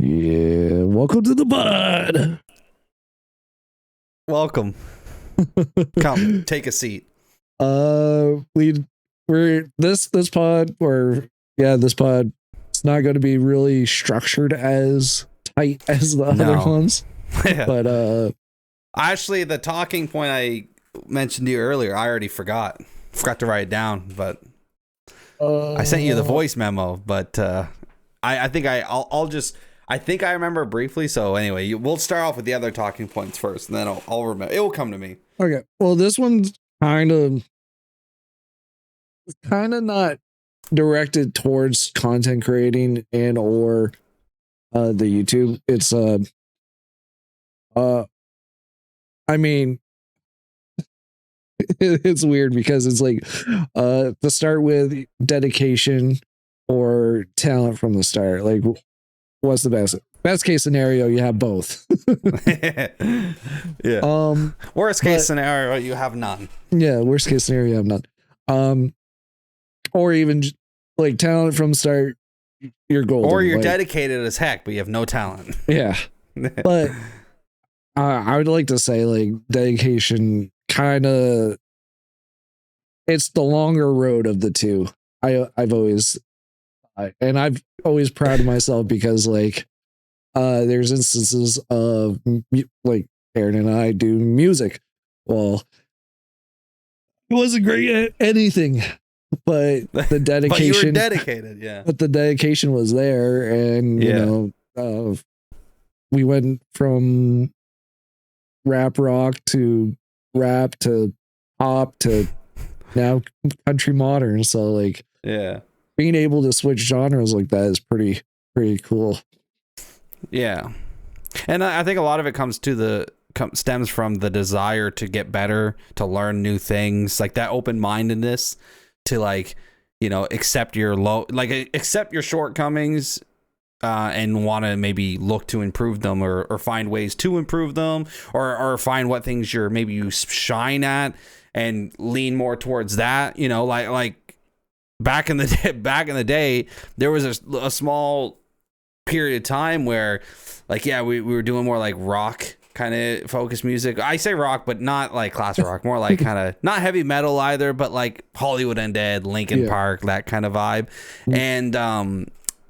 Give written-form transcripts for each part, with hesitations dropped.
Yeah, welcome to the pod. Welcome. Come, take a seat. We're this pod this pod. It's not going to be really structured as tight as the other ones, but actually, the talking point I mentioned to you earlier, I already forgot to write it down, but I sent you the voice memo. But I think I think I remember briefly. So anyway, we'll start off with the other talking points first, and then I'll remember. It will come to me. Okay. Well, this one's kind of not directed towards content creating and or the YouTube. It's I mean, it's weird because it's like to start with dedication or talent from the start. Like, what's the best case scenario? You have both. Yeah. Worst case scenario, you have none. Yeah. Worst case scenario, you have none. Or even like talent from the start, you're golden. Or you're dedicated as heck, but you have no talent. Yeah. But I would like to say like dedication kind of, it's the longer road of the two. I've always proud of myself because like there's instances of like Aaron and I do music. Well, it wasn't great at anything, but the dedication. But you were dedicated, yeah. But the dedication was there, and you know, we went from rap rock to rap to pop to now country modern. So like, yeah, being able to switch genres like that is pretty cool. Yeah, and I think a lot of it stems from the desire to get better, to learn new things, like that open-mindedness to like, you know, accept your shortcomings and want to maybe look to improve them or find ways to improve them or find what things you shine at and lean more towards that, you know, like back in the day there was a small period of time where like we were doing more like rock kind of focused music. I say rock, but not like classic rock, more like kind of not heavy metal either, but like Hollywood Undead, Linkin Park, that kind of vibe. And I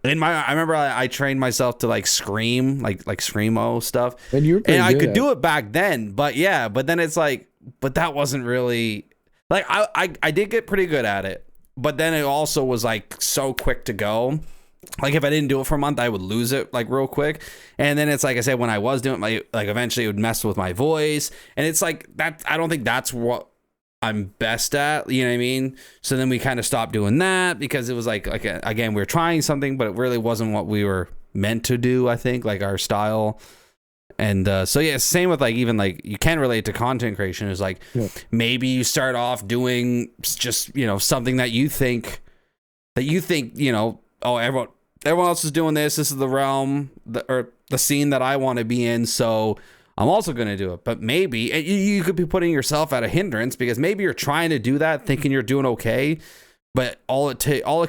remember I trained myself to like scream, like screamo stuff, and I could do it back then. But then it's like, but that wasn't really like I did get pretty good at it, but then it also was like so quick to go. Like if I didn't do it for a month, I would lose it like real quick. And then it's like I said, when I was doing it, like eventually it would mess with my voice. And it's like that. I don't think that's what I'm best at. You know what I mean? So then we kind of stopped doing that because it was like again, we were trying something, but it really wasn't what we were meant to do. I think like our style. And so yeah, same with like even like you can relate to content creation is like maybe you start off doing just, you know, something that you think, you know, oh, everyone else is doing this. This is the realm or the scene that I want to be in. So I'm also going to do it. But maybe you could be putting yourself at a hindrance because maybe you're trying to do that thinking you're doing okay. But all it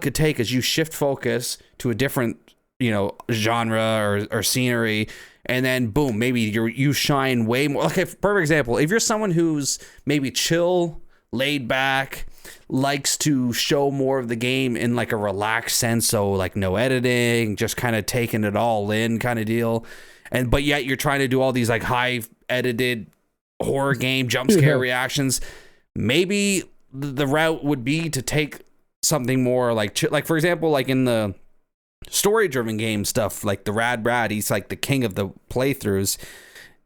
could take is you shift focus to a different, you know, genre or scenery. And then boom, maybe you shine way more. Okay, perfect example. If you're someone who's maybe chill, laid back, likes to show more of the game in like a relaxed sense, so like no editing, just kind of taking it all in kind of deal, but yet you're trying to do all these like high edited horror game jump scare reactions, maybe the route would be to take something more like for example, like in the story driven game stuff, like the Rad Brad, he's like the king of the playthroughs.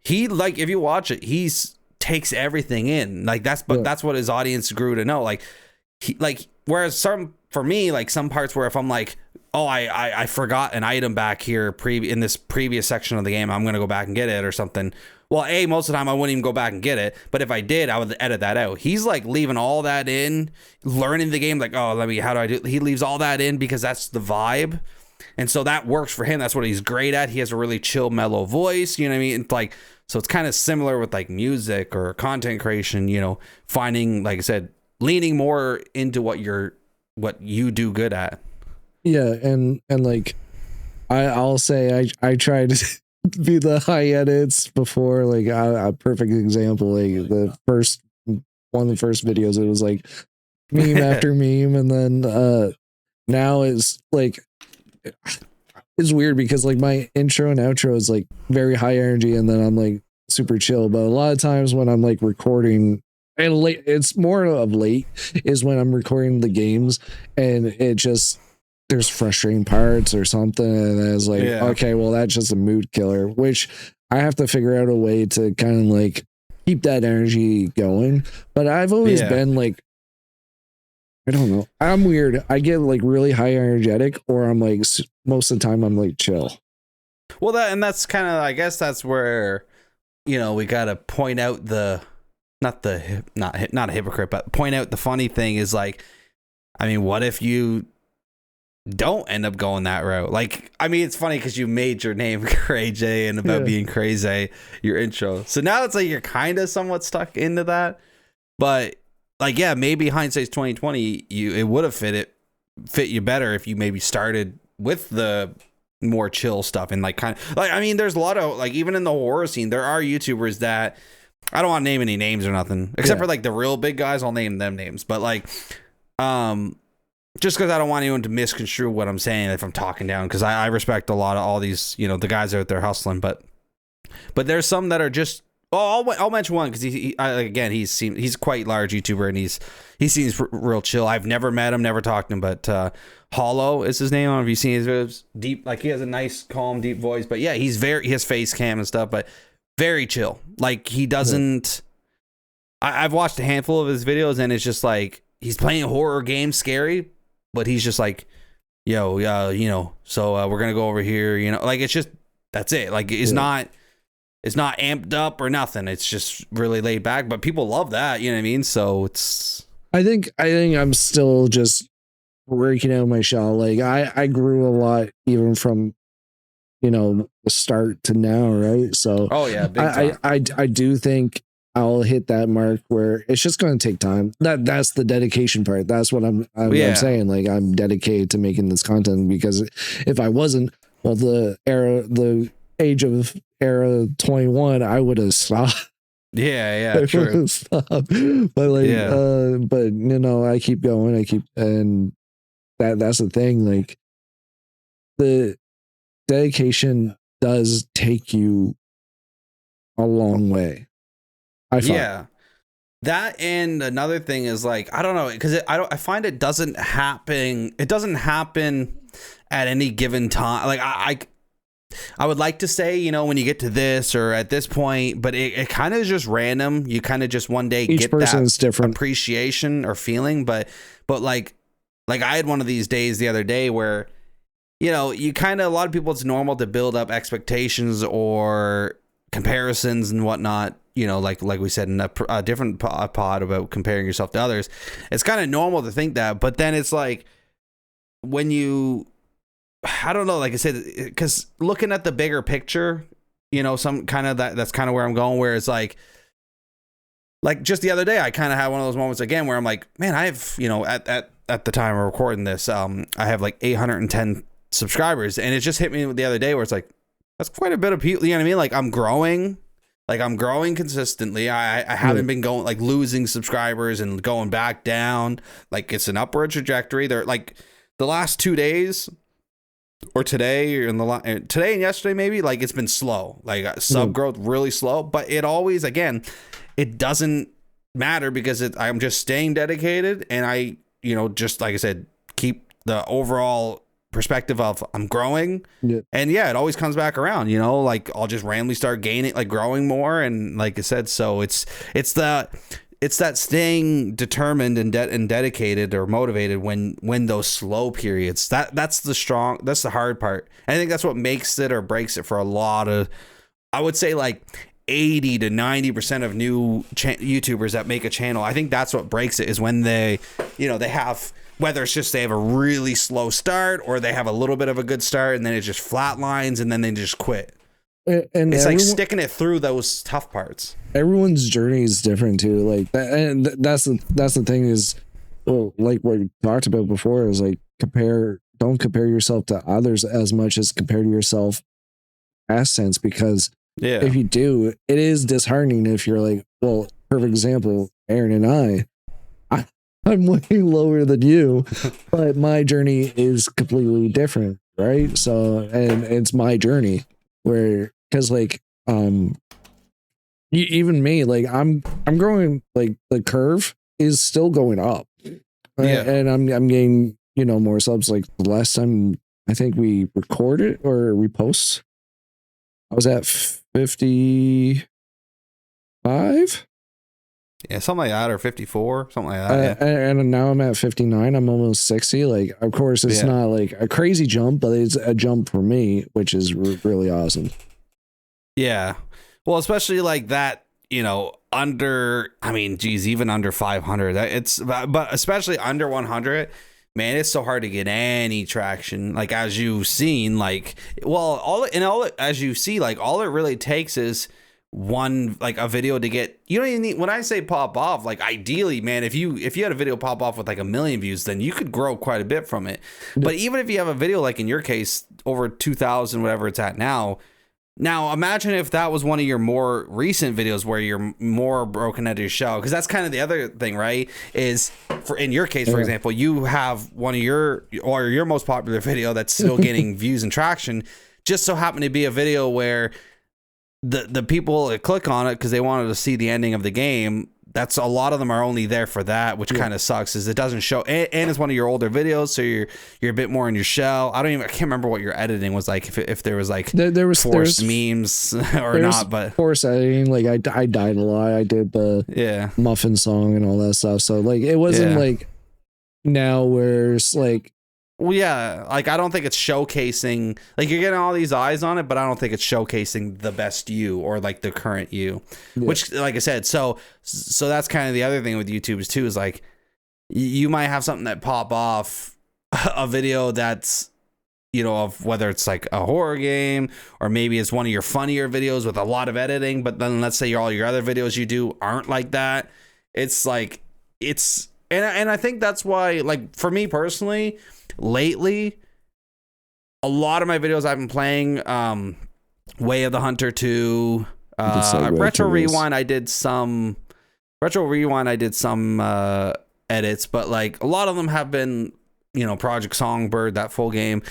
He, like, if you watch it, he's takes everything in, like that's what his audience grew to know. Like whereas for me, like some parts where if I'm like, oh, I forgot an item back here in this previous section of the game, I'm gonna go back and get it or something. Well, most of the time I wouldn't even go back and get it, but if I did, I would edit that out. He's like leaving all that in, learning the game, like, oh, how do I do it? He leaves all that in because that's the vibe. And so that works for him. That's what he's great at. He has a really chill, mellow voice. You know what I mean? It's like, so it's kind of similar with like music or content creation, you know, finding, like I said, leaning more into what you do good at. Yeah. And like, I'll say I tried to be the high edits before, like a perfect example, like the first one of the first videos, it was like meme after meme, and then now it's like it's weird because like my intro and outro is like very high energy, and then I'm like super chill. But a lot of times when I'm like recording, and late, it's more of late is when I'm recording the games, and it just there's frustrating parts or something, and it's like okay, well that's just a mood killer, which I have to figure out a way to kind of like keep that energy going. But I've always been like, I don't know, I'm weird. I get like really high energetic, or I'm like most of the time I'm like chill. Well, that's kind of, I guess that's where, you know, we got to point out the not a hypocrite, but point out the funny thing is like, I mean, what if you don't end up going that route? Like, I mean, it's funny because you made your name CrayJayy and about being crazy, your intro. So now it's like you're kind of somewhat stuck into that. But like, yeah, maybe hindsight's 2020. It would have fit you better if you maybe started with the more chill stuff and like kind of like, I mean, there's a lot of like, even in the horror scene, there are YouTubers that I don't want to name any names or nothing except for like the real big guys. I'll name them names, but like, just because I don't want anyone to misconstrue what I'm saying if I'm talking down, because I respect a lot of all these, you know, the guys out there hustling, but there's some that are just, I'll mention one because he's quite large YouTuber, and he seems real chill. I've never met him, never talked to him, but Hollow is his name. I don't know if you've seen his videos. Deep, like he has a nice, calm, deep voice, but yeah, he has face cam and stuff, but very chill. Like he doesn't. I've watched a handful of his videos, and it's just like he's playing horror games, scary, but he's just like, yo, you know, so we're gonna go over here, you know, like it's just that's it. Like it's not amped up or nothing. It's just really laid back, but people love that, you know what I mean? So it's I think I'm still just breaking out my shell. Like I grew a lot even from, you know, the start to now, right? So I do think I'll hit that mark where it's just going to take time. That's the dedication part. That's what I'm saying. Like I'm dedicated to making this content, because if I wasn't, well, the age of era 21, I would have stopped. Yeah, true. But like, but you know, I keep going. And that's the thing. Like the dedication does take you a long way. I find. That, and another thing is like, I don't know, because I find it doesn't happen. It doesn't happen at any given time. Like I would like to say, you know, when you get to this or at this point, but it kind of is just random. You kind of just one day each get person's that different appreciation or feeling. But like I had one of these days the other day where, you know, you kind of, a lot of people, it's normal to build up expectations or comparisons and whatnot. You know, like we said in a different pod about comparing yourself to others. It's kind of normal to think that, but then it's like when you, I don't know, like I said, because looking at the bigger picture, you know, some kind of that's kind of where I'm going, where it's like just the other day, I kind of had one of those moments again where I'm like, man, I have, you know, at the time of recording this, I have like 810 subscribers, and it just hit me the other day where it's like, that's quite a bit of people, you know what I mean? Like I'm growing consistently. I haven't been going like losing subscribers and going back down. Like it's an upward trajectory. They're like the last 2 days, or today, or today and yesterday, maybe, like it's been slow, like sub growth really slow, but it always, again, it doesn't matter because I'm just staying dedicated, and I, you know, just like I said, keep the overall perspective of I'm growing, and it always comes back around, you know, like I'll just randomly start gaining, like growing more, and like I said, so it's that staying determined and dedicated or motivated when those slow periods, that's the hard part. I think that's what makes it or breaks it for a lot of, I would say like 80 to 90% of new YouTubers that make a channel. I think that's what breaks it, is when they, you know, they have, whether it's just they have a really slow start or they have a little bit of a good start and then it just flatlines and then they just quit. And it's like sticking it through those tough parts. Everyone's journey is different too. Like that, and that's the thing is, well, like what we talked about before, is like don't compare yourself to others as much as compare to yourself past sense, because if you do, it is disheartening if you're like, well, perfect example, Aaron and I'm way lower than you, but my journey is completely different, right? So, and it's my journey where, because like, even me, like I'm growing, like the curve is still going up, and I'm getting, you know, more subs. Like the last time I think we recorded or repost, I was at 55. Yeah, something like that, or 54, something like that. And now I'm at 59. I'm almost 60. Like, of course, it's not like a crazy jump, but it's a jump for me, which is really awesome. Yeah. Well, especially like that, you know, under, I mean, geez, even under 500, but especially under 100, man, it's so hard to get any traction. Like, as you've seen, like, well, as you see, like, all it really takes is one, like a video to get, you don't even need, when I say pop off, like ideally, man, if you had a video pop off with like 1 million views, then you could grow quite a bit from it. But even if you have a video, like in your case, over 2,000, whatever it's at now, imagine if that was one of your more recent videos where you're more broken out of your shell, because that's kind of the other thing, right? Is for in your case, for example, you have one of your most popular video that's still getting views and traction, just so happened to be a video where the people that click on it because they wanted to see the ending of the game. That's a lot of them are only there for that, which kind of sucks. Is it doesn't show, and it's one of your older videos, so you're a bit more in your shell. I can't remember what your editing was like. If there was like there was forced memes or not, but forced editing. Like I died a lot. I did the muffin song and all that stuff. So like it wasn't like now where it's like. Well, yeah, like I don't think it's showcasing, like you're getting all these eyes on it, but I don't think it's showcasing the best you or like the current you, which, like I said, so that's kind of the other thing with YouTube too, is like you might have something that pop off, a video that's, you know, of whether it's like a horror game or maybe it's one of your funnier videos with a lot of editing, but then let's say all your other videos you do aren't like that. It's like, and I think that's why, like for me personally, lately, a lot of my videos I've been playing, Way of the Hunter 2, Retro Rewind. I did some edits, but like a lot of them have been, you know, Project Songbird, that full game,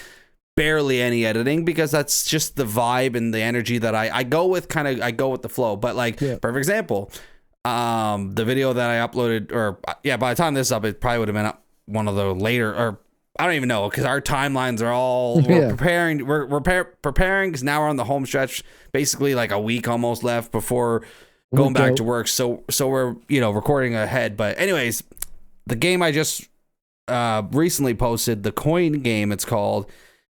barely any editing, because that's just the vibe and the energy that I go with. I go with the flow. But like, perfect example, the video that I uploaded, or by the time this is up, it probably would have been up one of the later, or I don't even know, because our timelines are all preparing. We're preparing because now we're on the home stretch, basically like a week almost left before going back to work. So we're, you know, recording ahead. But anyways, the game I just recently posted, the coin game, it's called.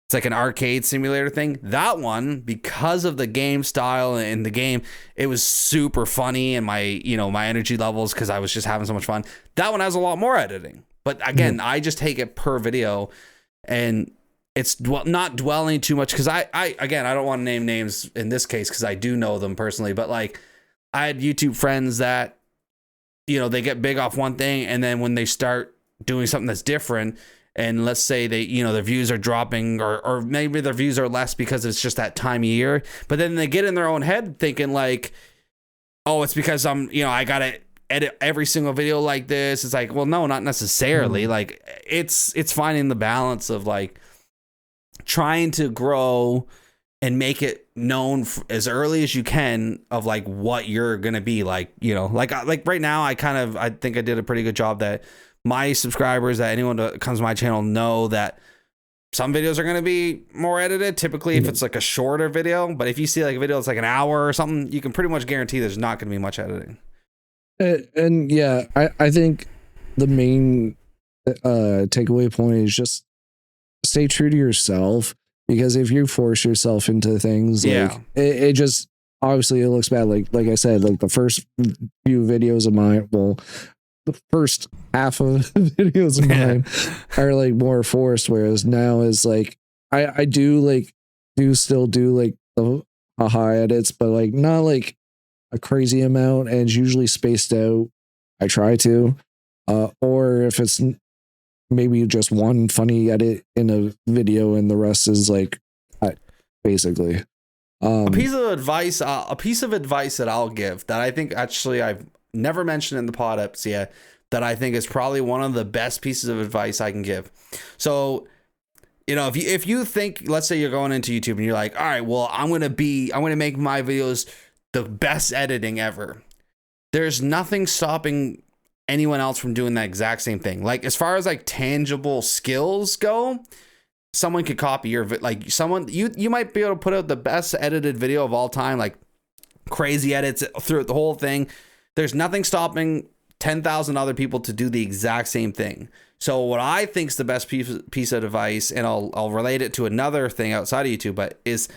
It's like an arcade simulator thing. That one, because of the game style and the game, it was super funny, and my energy levels, because I was just having so much fun. That one has a lot more editing. But again, I just take it per video, and it's not dwelling too much, because I don't want to name names in this case because I do know them personally. But like, I had YouTube friends that, you know, they get big off one thing, and then when they start doing something that's different, and let's say they, you know, their views are dropping, or maybe their views are less because it's just that time of year, but then they get in their own head thinking like, oh, it's because I gotta edit every single video like this. It's like, well, no, not necessarily. Like it's finding the balance of like trying to grow and make it known as early as you can of like what you're gonna be like, you know, like right now I think I did a pretty good job that my subscribers, that anyone that comes to my channel, know that some videos are going to be more edited, typically if it's like a shorter video. But if you see like a video that's like an hour or something, you can pretty much guarantee there's not going to be much editing. And yeah, I think the main takeaway point is just stay true to yourself, because if you force yourself into things, like it just, obviously it looks bad. Like I said, like the first few videos of mine, the first half of videos of mine are like more forced, whereas now is like I still do like the high edits, but like not like a crazy amount, and it's usually spaced out. I try to, or if it's maybe just one funny edit in a video and the rest is like basically a piece of advice that I'll give that I think actually I've never mentioned in the pod ups yet, that I think is probably one of the best pieces of advice I can give. So, you know, if you think, let's say you're going into YouTube and you're like, all right, well, I'm going to make my videos the best editing ever. There's nothing stopping anyone else from doing that exact same thing. Like, as far as like tangible skills go, someone could copy your, like someone, you might be able to put out the best edited video of all time, like crazy edits through the whole thing. There's nothing stopping 10,000 other people to do the exact same thing. So what I think is the best piece of advice, and I'll relate it to another thing outside of YouTube, but is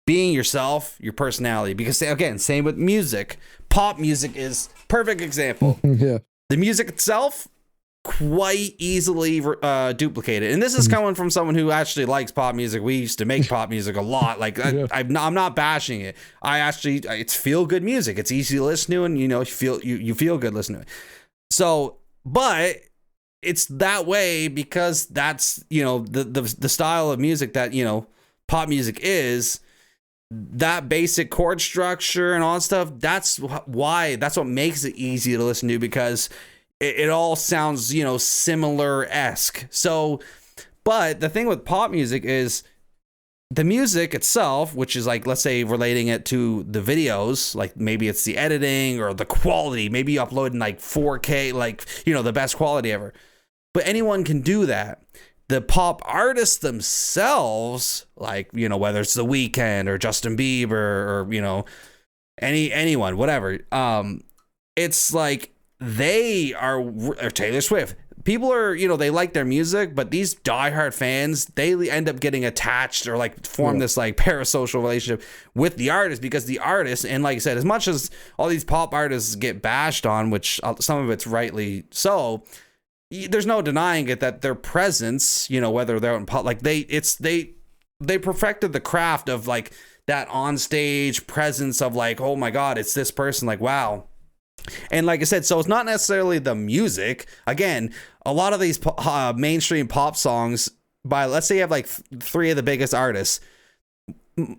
being yourself, your personality. Because again, same with music. Pop music is perfect example. Yeah. The music itself, quite easily duplicated. And this is coming from someone who actually likes pop music. We used to make pop music a lot. Like yeah. I'm not bashing it. It's feel good music. It's easy to listen to, and you know, you feel good listening to it. So, but it's that way because that's, you know, the style of music that, you know, pop music is. That basic chord structure and all that stuff, that's what makes it easy to listen to, because it all sounds, you know, similar-esque. So, but the thing with pop music is the music itself, which is like, let's say, relating it to the videos, like maybe it's the editing or the quality, maybe you upload in like 4K, like, you know, the best quality ever. But anyone can do that. The pop artists themselves, like, you know, whether it's The Weeknd or Justin Bieber or, you know, anyone, whatever. It's like or Taylor Swift. People are, you know, they like their music, but these diehard fans, they end up getting attached or like form this like parasocial relationship with the artist, because the artist, and like I said, as much as all these pop artists get bashed on, which some of it's rightly so, there's no denying it that their presence, you know, whether they're in pop, like they perfected the craft of like that on stage presence of like, oh my God, it's this person, like, wow. And like I said, so it's not necessarily the music. Again, a lot of these mainstream pop songs, by, let's say you have like 3 of the biggest artists,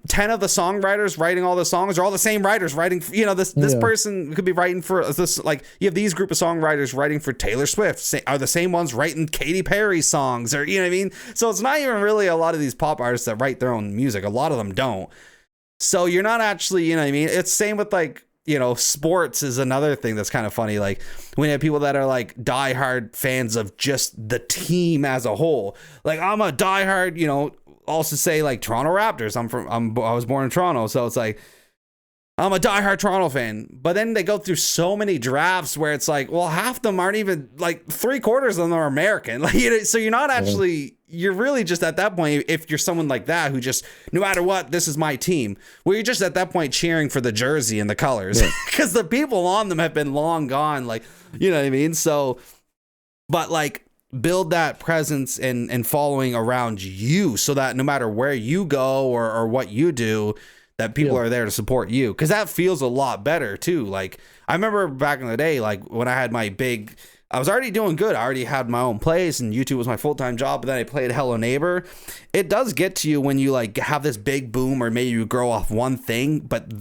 10 of the songwriters writing all the songs are all the same writers writing, you know, this person could be writing for this, like you have these group of songwriters writing for Taylor Swift are the same ones writing Katy Perry songs, or, you know what I mean? So it's not even really a lot of these pop artists that write their own music. A lot of them don't. So you're not actually, you know what I mean? It's same with like, you know, sports is another thing that's kind of funny. Like when you have people that are like diehard fans of just the team as a whole. Like I'm a diehard, you know, also say like Toronto Raptors. I was born in Toronto, so it's like I'm a diehard Toronto fan. But then they go through so many drafts where it's like, well, half of them aren't even, like 3/4 of them are American. Like, you know, so you're not actually, you're really just at that point, if you're someone like that who just, no matter what, this is my team. Well, you're just at that point cheering for the jersey and the colors, because the people on them have been long gone. Like, you know what I mean? So, but like, build that presence and following around you, so that no matter where you go or what you do, that people are there to support you, because that feels a lot better too. Like I remember back in the day, like when I had my I was already doing good. I already had my own place and YouTube was my full-time job, but then I played Hello Neighbor. It does get to you when you like have this big boom, or maybe you grow off one thing, but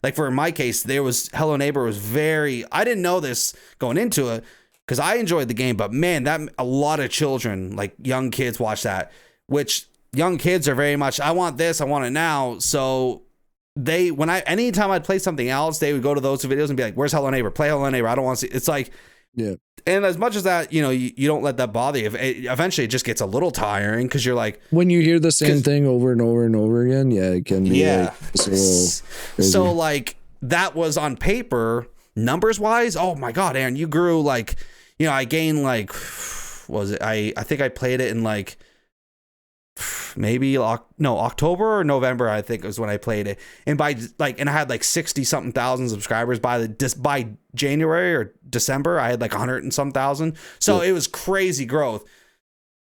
like for my case, Hello Neighbor was I didn't know this going into it, because I enjoyed the game, but man, that a lot of children, like young kids, watch that, which young kids are very much, I want this, I want it now. So anytime I'd play something else, they would go to those videos and be like, where's Hello Neighbor? Play Hello Neighbor. I don't want to see. It's like, yeah. And as much as that, you know, you don't let that bother you. Eventually it just gets a little tiring, because you're like, when you hear the same thing over and over and over again, it can be like, so like that was on paper, numbers wise. Oh my God, Aaron, you grew like, you know, I gained like, I think I played it in like maybe October or November, I think was when I played it, and I had like 60 something thousand subscribers by January or December. I had like 100 and some thousand. So it was crazy growth.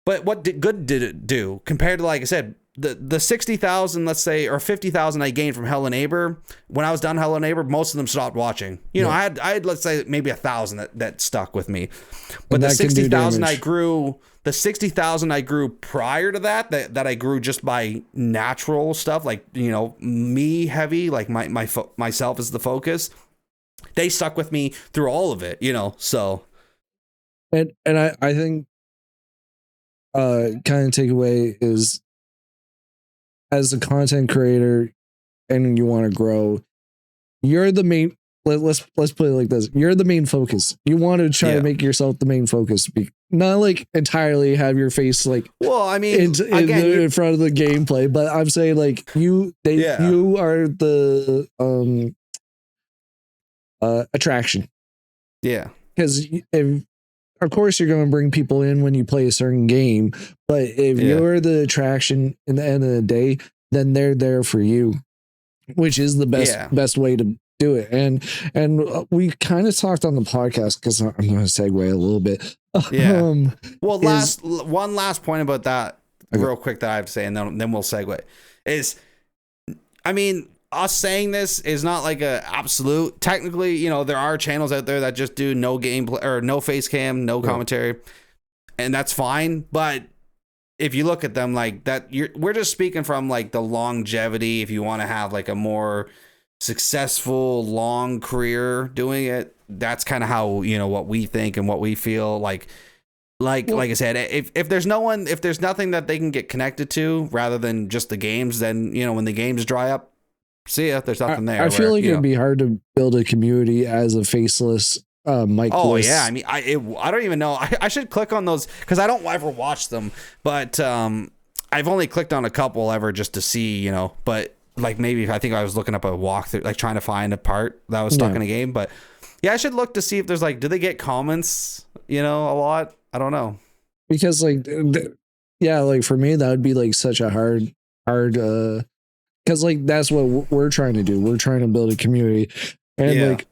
But what did it do compared to, like I said, the 60,000, let's say, or 50,000 I gained from Hello Neighbor, when I was done Hello Neighbor, most of them stopped watching. You know, I had let's say maybe 1,000 that stuck with me. But the 60,000 I grew, prior to that I grew just by natural stuff, like, you know, me heavy, like myself is the focus. They stuck with me through all of it, you know. So and I think kind of takeaway is, as a content creator and you want to grow, you're the main, let's put it like this, you're the main focus. You want to try to make yourself the main focus, not like entirely have your face like, well, I mean, in front of the gameplay, but I'm saying like you are the attraction. Yeah, because of course you're going to bring people in when you play a certain game, but if you're the attraction in the end of the day, then they're there for you, which is the best way to do it. And we kind of talked on the podcast, because I'm going to segue a little bit. Well, one last point about that, real quick, that I have to say, and then we'll segue, is, I mean, us saying this is not like a absolute. Technically, you know, there are channels out there that just do no gameplay or no face cam, no commentary, and that's fine. But if you look at them like that, we're just speaking from like the longevity. If you want to have like a more successful long career doing it, that's kind of how, you know, what we think and what we feel like I said, if there's nothing that they can get connected to rather than just the games, then, you know, when the games dry up, see ya, there's nothing there. I feel like it'd be hard to build a community as a faceless mic. Oh yeah, I mean, I don't even know. I should click on those, because I don't ever watch them, but I've only clicked on a couple ever just to see, you know. But like, maybe I think I was looking up a walkthrough, like trying to find a part that was stuck in a game. But yeah, I should look to see if there's like, do they get comments, you know, a lot? I don't know, because like like for me that would be like such a hard because like that's what we're trying to do. We're trying to build a community, and like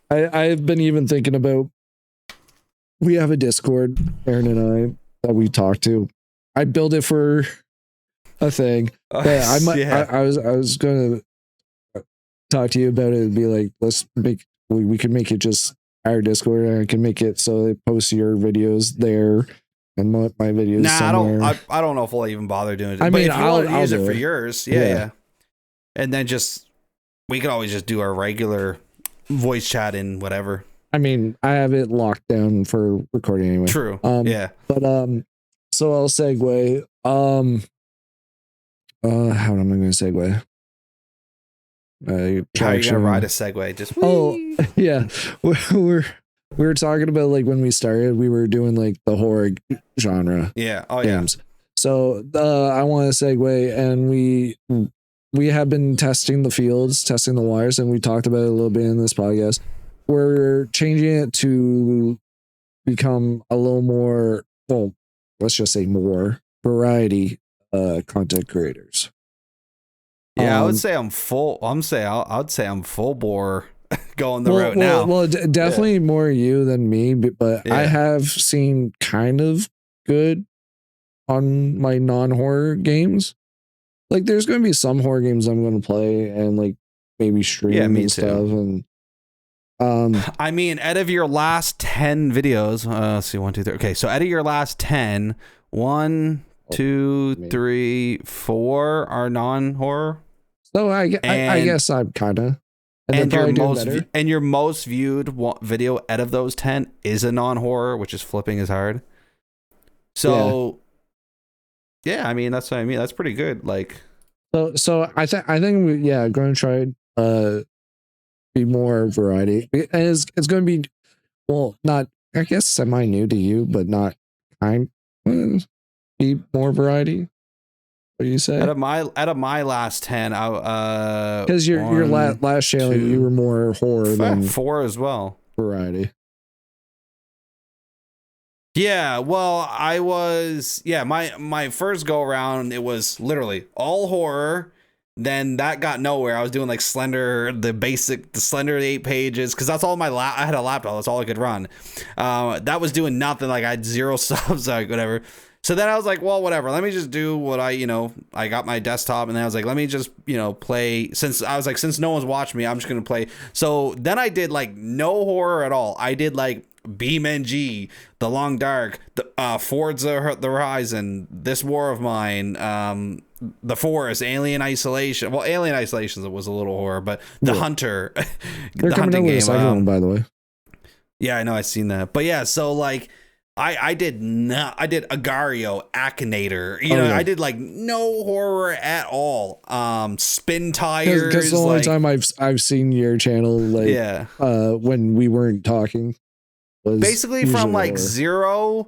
I've been even thinking about, we have a Discord, Aaron and I, that we talk to. I built it for a thing. I was gonna talk to you about it and be like, we could make it just our Discord, and I can make it so they post your videos there and my videos somewhere. I don't know if we'll even bother doing it. I mean, if you want to use it for yours, and then we could always just do our regular voice chat in whatever. I mean, I have it locked down for recording anyway. True. But so I'll segue. How am I going to segue? How are you gonna ride a segue? Just yeah, we were talking about like when we started, we were doing like the horror genre games. So I want to segue, and we have been testing the fields, testing the wires, and we talked about it a little bit in this podcast. We're changing it to become a little more, well, let's just say more variety content creators. Yeah, I would say I'm full. I'd say I'm full bore going the route now. Well, definitely more you than me, but I have seen kind of good on my non-horror games. Like, there's going to be some horror games I'm going to play and like maybe stream and stuff. And I mean, out of your last 10 videos, let's see, 1, 2, 3. Okay, so out of your last 10, 1, 2, 3, 4 are non-horror. So I guess I'm kind of. And your most viewed video out of those 10 is a non-horror, which is flipping as hard. So yeah, I mean, that's what I mean. That's pretty good. Like, so I think going to try be more variety, and it's going to be, well, not, I guess, semi new to you, but not be more variety. What do you say? Out of my last 10, because your last channel, you were more horror than 4 as well. Variety. Yeah, well, I was, my first go around, it was literally all horror. Then that got nowhere. I was doing like Slender, the Slender 8 pages, because that's all I had a laptop. That's all I could run. That was doing nothing. Like, I had 0 subs, like whatever. So then I was like, well, whatever. Let me just do what I got my desktop, and then I was like, let me just, play. Since no one's watching me, I'm just gonna play. So then I did like no horror at all. I did like BeamNG, The Long Dark, the Forza the Horizon, This War of Mine, The Forest, Alien Isolation. Well, Alien Isolation was a little horror, but The Hunter, the hunting game. One, by the way. Yeah, I know, I've seen that. But yeah, so like I did Agario, Akinator. I did like no horror at all. Spin Tires. Because the only time I've seen your channel, like, when we weren't talking, was basically from like zero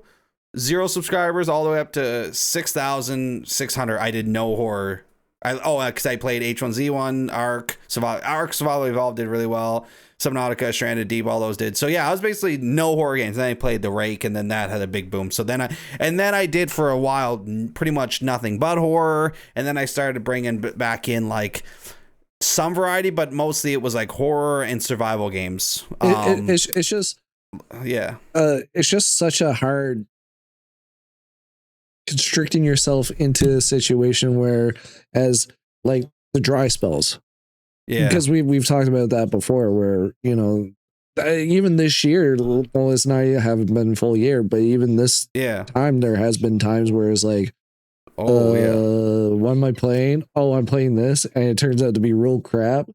subscribers all the way up to 6,600. I did no horror. Because I played H1Z1, Ark Survival Evolved did really well. Subnautica, Stranded Deep, all those did. So yeah, I was basically no horror games. Then I played The Rake, and then that had a big boom. So then I did for a while pretty much nothing but horror, and then I started bringing back in like some variety, but mostly it was like horror and survival games. It's just it's just such a hard constricting yourself into a situation where, as like the dry spells. Yeah, because we've talked about that before, where even this year, well, it's not, haven't been full year, but even this time, there has been times where it's like, what am I playing? Oh, I'm playing this, and it turns out to be real crap.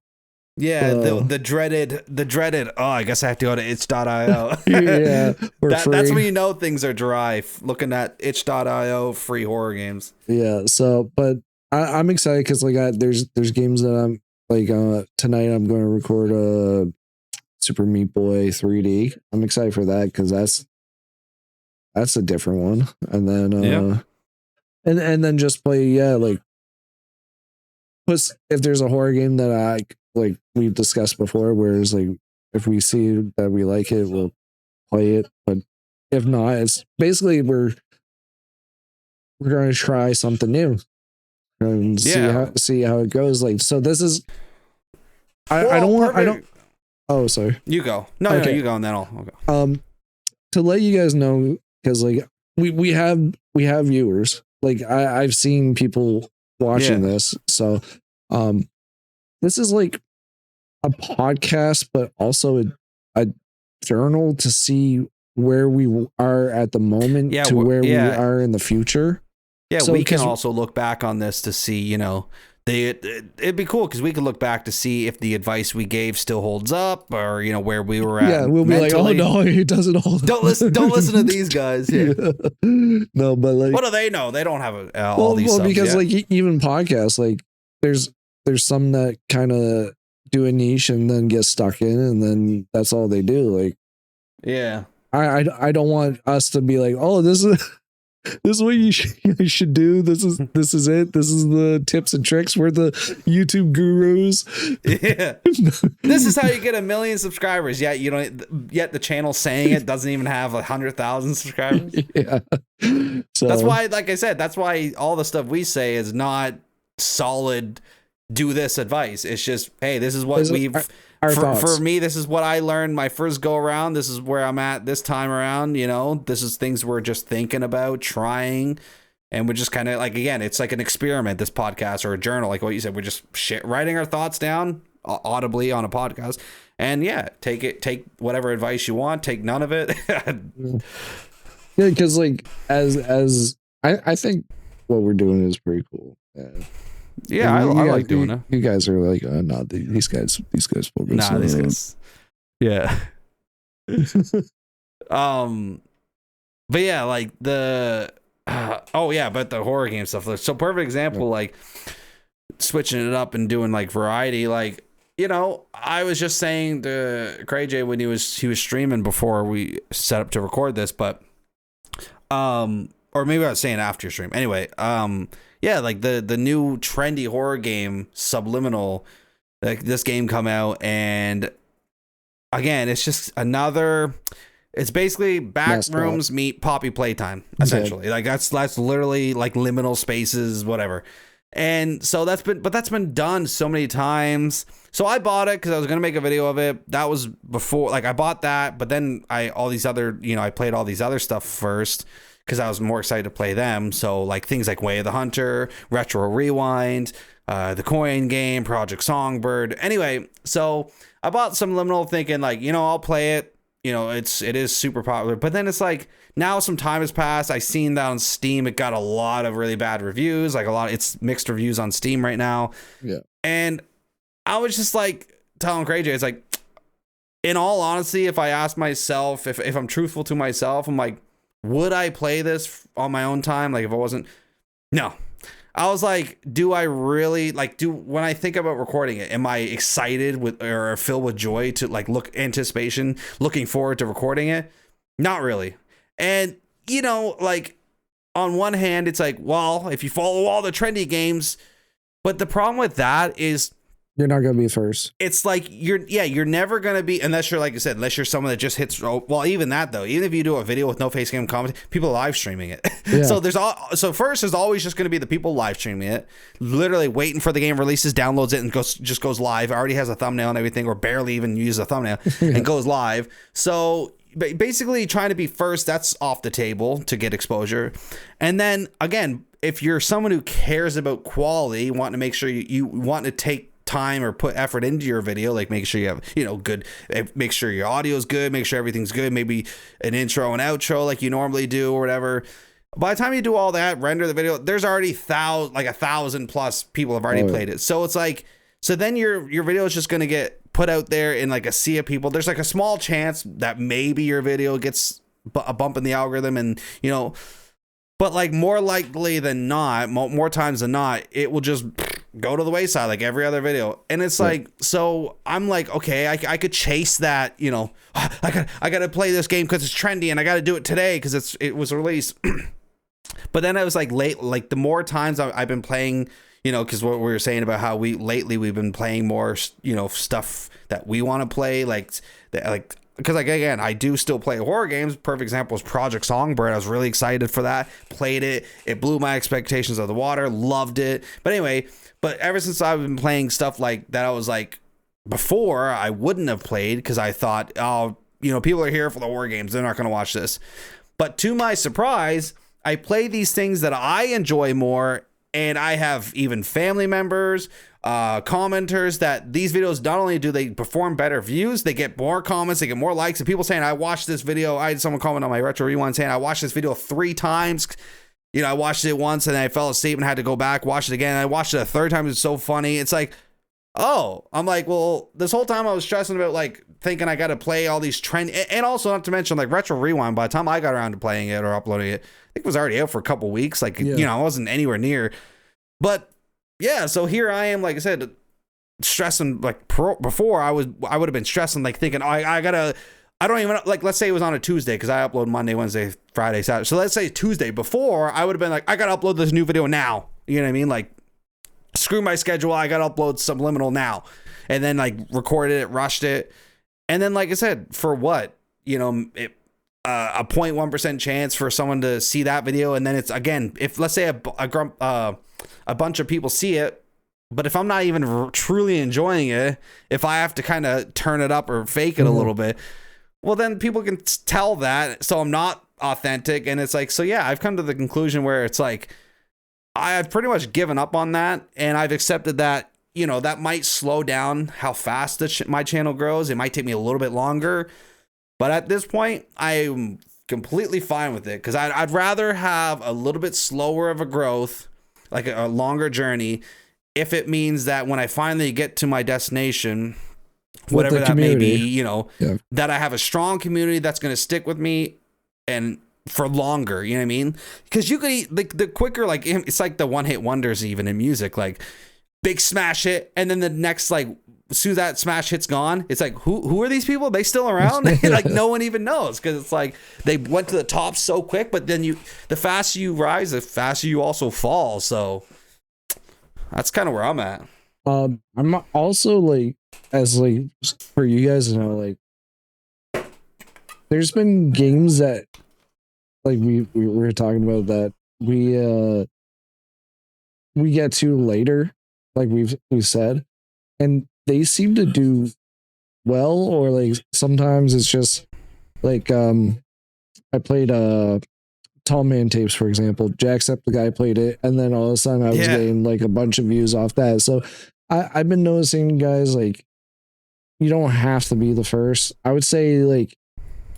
Yeah, the dreaded. Oh, I guess I have to go to itch.io. Yeah, that's when you know things are dry. Looking at itch.io free horror games. Yeah, so but I'm excited because like there's games that I'm. Like tonight, I'm going to record a Super Meat Boy 3D. I'm excited for that because that's a different one. And then and then just play like. Plus, if there's a horror game that I like, we've discussed before, whereas like if we see that we like it, we'll play it. But if not, it's basically we're going to try something new. And see how it goes. Like, so this is I don't oh, sorry, you go. No, you go, and then I'll go. To let you guys know, because like we have viewers. Like I've seen people watching this, so this is like a podcast, but also a journal to see where we are at the moment to where we are in the future. Yeah, so we can also look back on this to see, it'd be cool because we could look back to see if the advice we gave still holds up, or where we were at. Yeah, we'll mentally. Be like, oh no, it doesn't hold up. Don't listen to these guys. Yeah. No, but like, what do they know? They don't have all these. Well, because like even podcasts, like there's some that kind of do a niche and then get stuck in, and then that's all they do. Like, yeah, I don't want us to be like, oh, this is what you should do. This is it. This is the tips and tricks. We're the YouTube gurus. Yeah. This is how you get 1 million subscribers. Yet the channel saying it doesn't even have 100,000 subscribers. Yeah. So that's why, like I said, that's why all the stuff we say is not solid. Do this advice. It's just, hey, this is what for me, this is what I learned my first go around. This is where I'm at this time around. This is things we're just thinking about, trying, and we're just kind of like, again, it's like an experiment, this podcast, or a journal, like what you said. We're just writing our thoughts down audibly on a podcast, and take whatever advice you want, take none of it. Yeah, because like as I think what we're doing is pretty cool. Yeah, I like doing it. You guys are like, no, these guys focus. Nah, these guys. Yeah. But yeah, like but the horror game stuff. So perfect example, like switching it up and doing like variety. Like, I was just saying to CrayJayy when he was streaming before we set up to record this, but or maybe I was saying after stream. Anyway, yeah, like the new trendy horror game Subliminal, like this game come out, and again, it's just it's basically Backrooms meet Poppy Playtime, essentially. Okay. Like that's literally like liminal spaces, whatever. And so that's been done so many times. So I bought it because I was gonna make a video of it. That was before, like I bought that, but then I played all these other stuff first. because I was more excited to play them. So like things like Way of the Hunter, Retro Rewind, the Coin Game, Project Songbird. Anyway, so I bought some Liminal thinking like, I'll play it. It is super popular. But then it's like now some time has passed. I seen that on Steam. It got a lot of really bad reviews. Like it's mixed reviews on Steam right now. Yeah. And I was just like telling CrayJayy, it's like, in all honesty, if I ask myself, if I'm truthful to myself, I'm like, would I play this on my own time? Like if I wasn't, no. I was like, do I really when I think about recording it, am I excited with or filled with joy to like looking forward to recording it? Not really. And like on one hand, it's like, well, if you follow all the trendy games, but the problem with that is you're not going to be first. It's like you're never going to be, unless you're, like you said, unless you're someone that just hits, well, even that though, even if you do a video with no face cam comment, people live streaming it. Yeah. So first there's always just going to be the people live streaming it, literally waiting for the game releases, downloads it and goes live, already has a thumbnail and everything, or barely even uses a thumbnail and goes live. So basically trying to be first, that's off the table to get exposure. And then again, if you're someone who cares about quality, wanting to make sure you want to take time or put effort into your video, like make sure you have good, make sure your audio is good, make sure everything's good, maybe an intro and outro like you normally do or whatever. By the time you do all that, render the video, there's already 1,000 plus people have already played it. So it's like, so then your video is just going to get put out there in like a sea of people. There's like a small chance that maybe your video gets a bump in the algorithm, and but like more likely than not, more times than not, it will just go to the wayside like every other video. And it's like, so I'm like, okay, I could chase that, I gotta play this game because it's trendy and I gotta do it today because it was released. But then I was like the more times I've been playing, because what we were saying about how we've been playing more, stuff that we want to play, because again, I do still play horror games. Perfect example is Project Songbird. I was really excited for that. Played it. It blew my expectations out of the water. Loved it. But anyway, ever since I've been playing stuff like that, I was like, before I wouldn't have played because I thought, people are here for the horror games. They're not going to watch this. But to my surprise, I play these things that I enjoy more. And I have even family members, commenters that these videos, not only do they perform better views, they get more comments, they get more likes, and people saying, I watched this video. I had someone comment on my Retro Rewind saying, I watched this video 3 times. I watched it once and then I fell asleep and had to go back, watch it again. And I watched it a 3rd time. It's so funny. It's like, oh, I'm like, well, this whole time I was stressing about like thinking I got to play all these trend, and also not to mention like Retro Rewind. By the time I got around to playing it or uploading it, I think it was already out for a couple weeks. Like, I wasn't anywhere near. But yeah, so here I am, like I said, stressing like before I would have been stressing, like thinking, I don't even, like, let's say it was on a Tuesday because I upload Monday, Wednesday, Friday, Saturday. So let's say Tuesday before, I would have been like, I got to upload this new video now. You know what I mean? Like, screw my schedule. I got to upload Subliminal now. And then like recorded it, rushed it. And then, like I said, for what? A 0.1% chance for someone to see that video. And then it's, again, if let's say a bunch of people see it, but if I'm not even truly enjoying it, if I have to kind of turn it up or fake it a little bit, well, then people can tell that. So I'm not authentic. And it's like, so yeah, I've come to the conclusion where it's like, I've pretty much given up on that. And I've accepted that, that might slow down how fast my channel grows. It might take me a little bit longer. But at this point, I'm completely fine with it because I'd rather have a little bit slower of a growth, like a longer journey, if it means that when I finally get to my destination, whatever that may be, that I have a strong community that's going to stick with me and for longer, you know what I mean? Because you could the quicker, like it's like the one-hit wonders even in music, like big smash hit, and then the next, like, as soon as that smash hit's gone, it's like, who are these people? Are they still around? Like no one even knows because it's like they went to the top so quick, but then the faster you rise, the faster you also fall. So that's kind of where I'm at. I'm also like, as like for you guys to know, like there's been games that like we were talking about that we get to later, like we've said, and they seem to do well, or like sometimes it's just like I played Tall Man Tapes, for example. Jacksepticeye played it, and then all of a sudden I was getting like a bunch of views off that. So I've been noticing, guys, like, you don't have to be the first. I would say, like,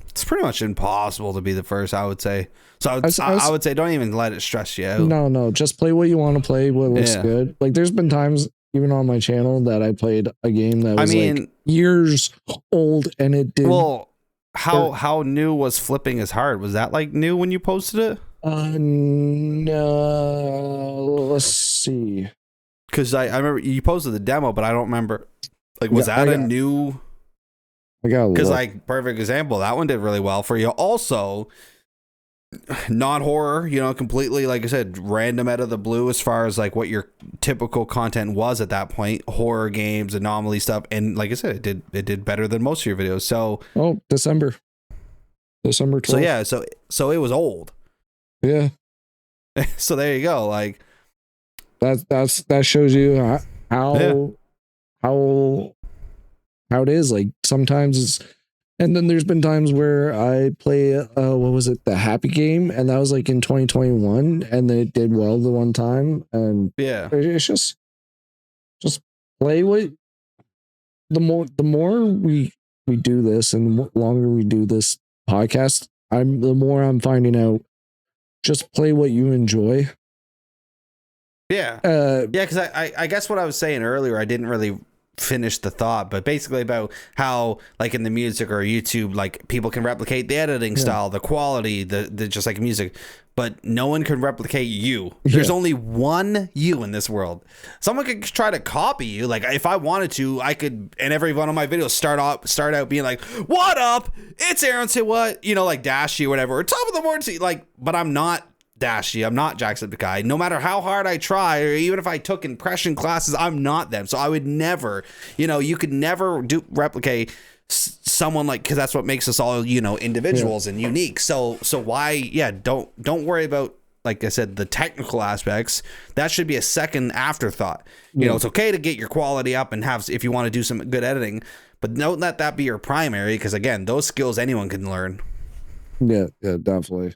it's pretty much impossible to be the first, I would say. So I would say don't even let it stress you out. No, just play what you want to play, what looks good. Like, there's been times, even on my channel, that I played a game that was like years old, and it did. Well, how new was Flipping is Hard? Was that like new when you posted it? No, let's see. Because I remember you posted the demo, but I don't remember. Like, was that a new? Because, like, perfect example, that one did really well for you. Also, not horror, you know, completely, like I said, random out of the blue as far as like what your typical content was at that point. Horror games, anomaly stuff, and like I said, it did better than most of your videos. So December 12th. So yeah, so it was old. Yeah. So there you go. Like that shows you how it is. Like, sometimes it's, and then there's been times where I play what was it, the Happy Game, and that was like in 2021, and it did well the one time, and it's just play what the more we do this, and the longer we do this podcast, the more I'm finding out, just play what you enjoy. Because I guess what I was saying earlier, I didn't really finish the thought, but basically about how, like, in the music or YouTube, like, people can replicate the editing style, the quality, the just like music, but no one can replicate you. There's only one you in this world. Someone could try to copy you. Like, if I wanted to, I could, in every one of my videos, start out being like, "What up? It's AaronSayWhat," you know, like Dashy or whatever, or top of the morning, like, but I'm not Dashy, I'm not Jacksepticeye. No matter how hard I try, or even if I took impression classes, I'm not them. So I would never, you know, you could never replicate someone, like, because that's what makes us all, you know, individuals and unique. So why, don't worry about, like I said, the technical aspects. That should be a second afterthought. You know, it's okay to get your quality up and have, if you want to do some good editing, but don't let that be your primary, because again, those skills anyone can learn. Yeah, definitely.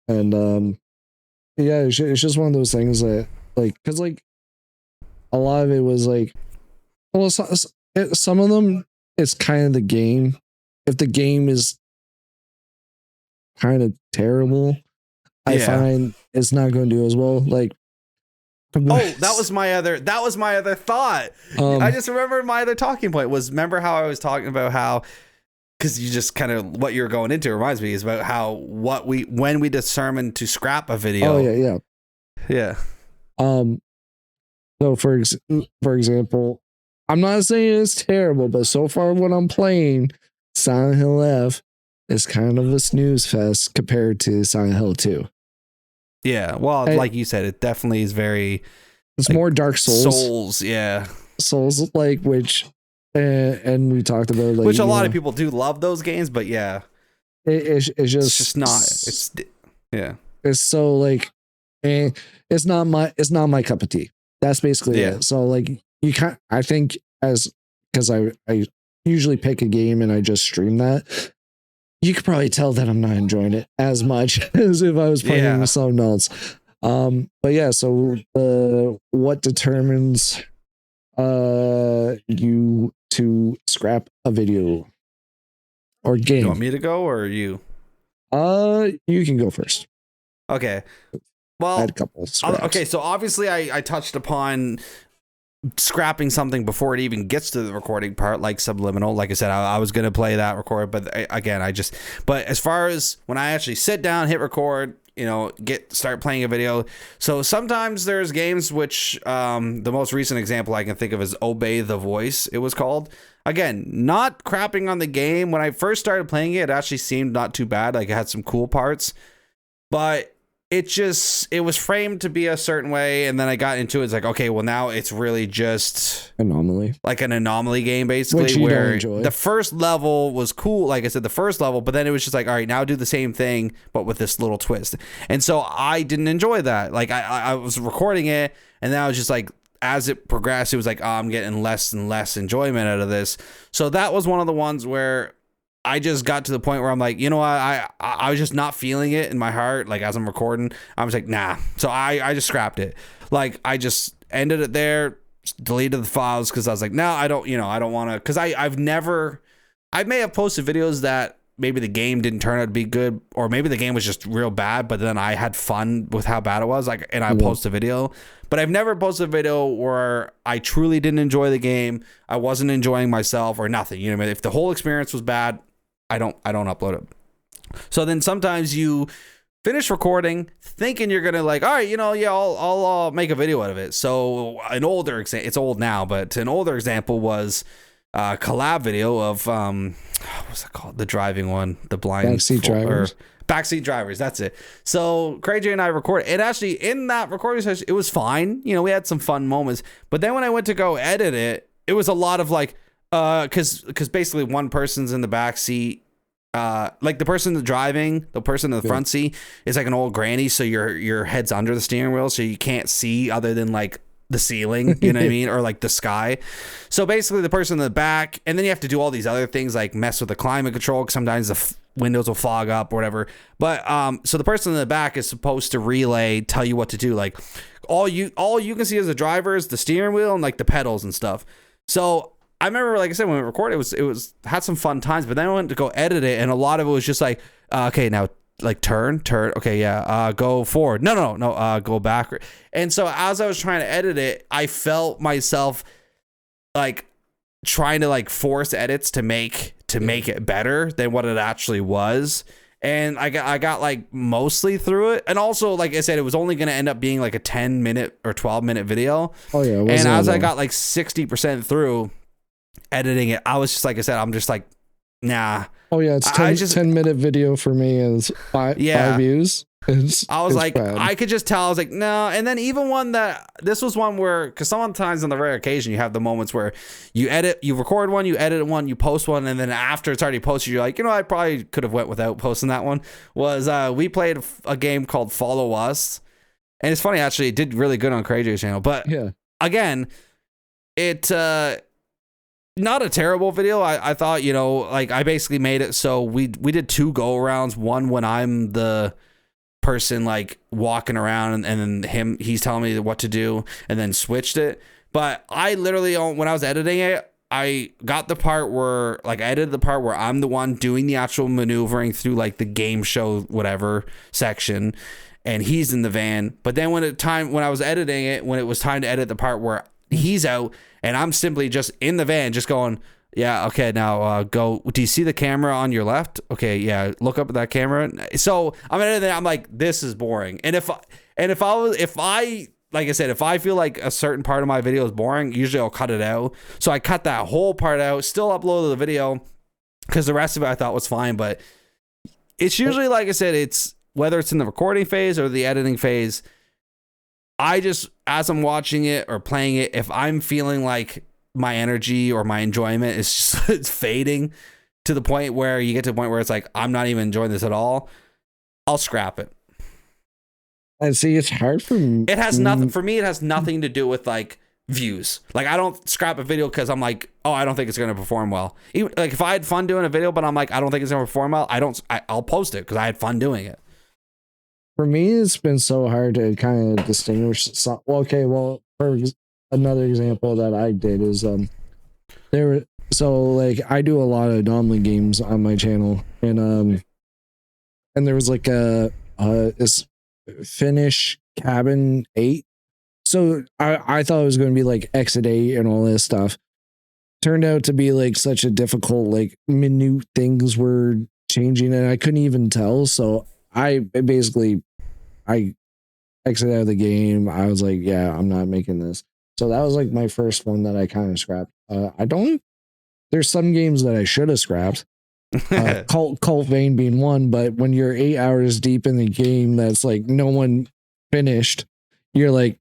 And it's just one of those things that, like, because, like, a lot of it was like, well, some of them, it's kind of the game. If the game is kind of terrible, I find it's not going to do as well. Like, that was my other thought. I just remember my other talking point was, remember how I was talking about how, because you just kind of, what you're going into reminds me is about how when we determine to scrap a video. Yeah. So for example, I'm not saying it's terrible, but so far what I'm playing, Silent Hill F, is kind of a snooze fest compared to Silent Hill 2. Yeah, well, like you said, it definitely is very. It's like, more Dark Souls. Souls, like, which. And we talked about, like, which a lot of people do love those games, but it's just not. It's so, like, it's not my cup of tea. That's basically it. So, like, you can't. I think because I usually pick a game and I just stream that. You could probably tell that I'm not enjoying it as much as if I was playing something else. But yeah, so what determines you to scrap a video or game? You want me to go or you? You can go first. Okay. Well, I had a couple scraps. Okay, so obviously I touched upon scrapping something before it even gets to the recording part, like Subliminal. Like I said, I was going to play that record, but again, but as far as when I actually sit down, hit record, you know, start playing a video. So sometimes there's games which, the most recent example I can think of is Obey the Voice, it was called. Again, not crapping on the game. When I first started playing it, it actually seemed not too bad. Like, it had some cool parts, but it was framed to be a certain way, and then I got into it. It's like, okay, well, now it's really just anomaly, like an anomaly game, basically. Which you where don't enjoy. The first level was cool, like I said, the first level, but then it was just like, all right, now do the same thing, but with this little twist. And so I didn't enjoy that. Like, I was recording it, and then I was just like, as it progressed, it was like, oh, I'm getting less and less enjoyment out of this. So that was one of the ones where I just got to the point where I'm like, you know what, I was just not feeling it in my heart. Like as I'm recording, I was like, nah. So I just scrapped it. Like I just ended it there, deleted the files because I was like, no, I don't want to, because I may have posted videos that maybe the game didn't turn out to be good, or maybe the game was just real bad, but then I had fun with how bad it was, like, and I post a video. But I've never posted a video where I truly didn't enjoy the game, I wasn't enjoying myself or nothing. You know what I mean? If the whole experience was bad, I don't upload it. So then sometimes you finish recording thinking you're gonna like, all right, I'll make a video out of it. So an older example, it's old now, but an older example was a collab video of what's it called, the driving one, the blind backseat drivers, that's it. So CrayJayy and I recorded, and actually in that recording session it was fine, we had some fun moments, but then when I went to go edit it, it was a lot of like because basically one person's in the back seat, like the person driving, the person in the front seat is like an old granny, so your head's under the steering wheel, so you can't see other than like the ceiling, you know what I mean, or like the sky. So basically the person in the back, and then you have to do all these other things like mess with the climate control, because sometimes the windows will fog up or whatever. But so the person in the back is supposed to tell you what to do. Like all you can see as a driver is the steering wheel and like the pedals and stuff. So I remember, like I said, when we recorded, it was had some fun times, but then I went to go edit it, and a lot of it was just like, okay, now like turn, okay, yeah, go forward, no, go back. And so as I was trying to edit it, I felt myself like trying to like force edits to make it better than what it actually was. And I got like mostly through it. And also, like I said, it was only going to end up being like a 10-minute or 12-minute video. Oh yeah. And as I got like 60% through editing it, I was just, like I said, I'm just like, nah. Oh yeah, it's 10-minute video for me is five views. I was like, bad. I could just tell. I was like, no. And then even this was one where, because sometimes on the rare occasion you have the moments where you record one, you edit one, you post one, and then after it's already posted, you're like, I probably could have went without posting that one. We played a game called Follow Us, and it's funny, actually, it did really good on CrayJayy's channel. But again, it not a terrible video. I thought, like I basically made it so we did 2 go arounds, one when I'm the person like walking around and then he's telling me what to do, and then switched it. But I literally, when I was editing it, I got the part where, like, I edited the part where I'm the one doing the actual maneuvering through like the game show whatever section, and he's in the van. But then when I was editing it, when it was time to edit the part where he's out and I'm simply just in the van just going, yeah, okay, now go. Do you see the camera on your left? Okay, yeah, look up at that camera. So I'm editing. I'm like, this is boring. And if I like I said, if I feel like a certain part of my video is boring, usually I'll cut it out. So I cut that whole part out. Still uploaded the video because the rest of it I thought was fine. But it's usually, like I said, it's whether it's in the recording phase or the editing phase. I just, as I'm watching it or playing it, if I'm feeling like my energy or my enjoyment is just it's fading to the point where you get to the point where it's like, I'm not even enjoying this at all, I'll scrap it. And see, it's hard for me. It has nothing for me. It has nothing to do with like views. Like I don't scrap a video because I'm like, oh, I don't think it's going to perform well. Even, like if I had fun doing a video, but I'm like, I don't think it's going to perform well, I'll post it because I had fun doing it. For me, it's been so hard to kind of distinguish. For another example that I did is like I do a lot of anomaly games on my channel, and there was like this Finnish cabin 8. So I thought it was going to be like Exit 8 and all this stuff. Turned out to be like such a difficult, like minute things were changing, and I couldn't even tell. So I exited out of the game. I was like, yeah, I'm not making this. So that was like my first one that I kind of scrapped. There's some games that I should have scrapped. Cult Vein being one, but when you're 8 hours deep in the game that's like no one finished, you're like,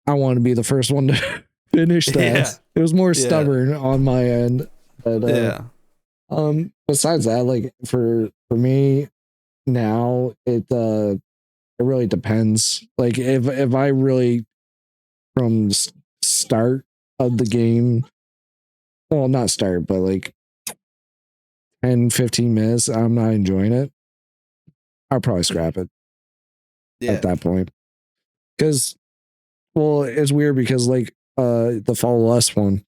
I want to be the first one to finish that. Yeah. It was more stubborn on my end. But besides that, like for me now, it really depends. Like if I really from start of the game, well, not start, but like 10, 15 minutes, I'm not enjoying it, I'll probably scrap it at that point. Because, well, it's weird because like the Follow Us one,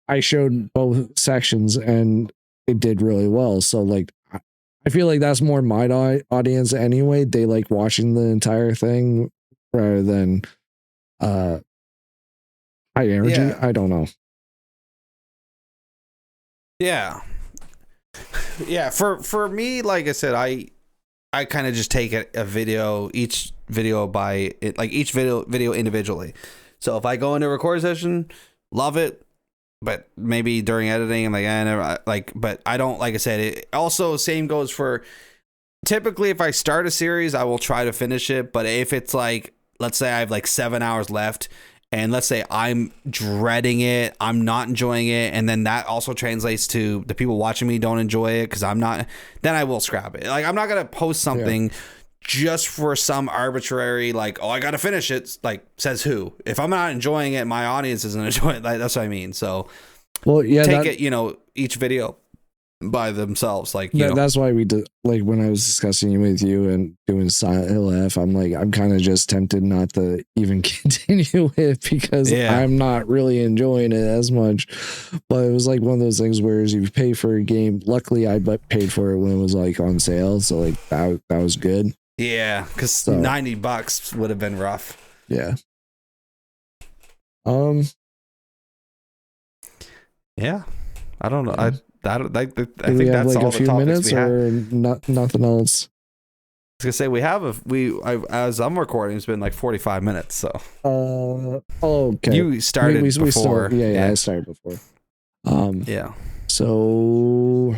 I showed both sections and it did really well. So like I feel like that's more my audience anyway. They like watching the entire thing rather than high energy. Yeah. I don't know. Yeah. Yeah, for me, like I said, I kind of just take a video, each video by it, like each video individually. So if I go into a record session, love it, but maybe during editing, I'm like, I never like, but I don't, like I said, it also same goes for typically if I start a series, I will try to finish it. But if it's like, let's say I have like 7 hours left, and let's say I'm dreading it, I'm not enjoying it, and then that also translates to the people watching me don't enjoy it because I'm not, then I will scrap it. Like, I'm not going to post something just for some arbitrary, like, oh, I got to finish it. Like, says who? If I'm not enjoying it, my audience isn't enjoying it. Like, that's what I mean. So, well, yeah, take it, you know, each video by themselves, like, you know. That's why we did, like when I was discussing with you and doing Silent Hill F, I'm like, I'm kind of just tempted not to even continue it because I'm not really enjoying it as much. But it was like one of those things where if you pay for a game, luckily I paid for it when it was like on sale, so like that was good. Yeah, because $90 would have been rough. Yeah. Yeah, I don't know. I think have that's like all a few the topics minutes we have. or nothing else. I was gonna say as I'm recording, it's been like 45 minutes. So okay. You started before. I started before. Yeah. So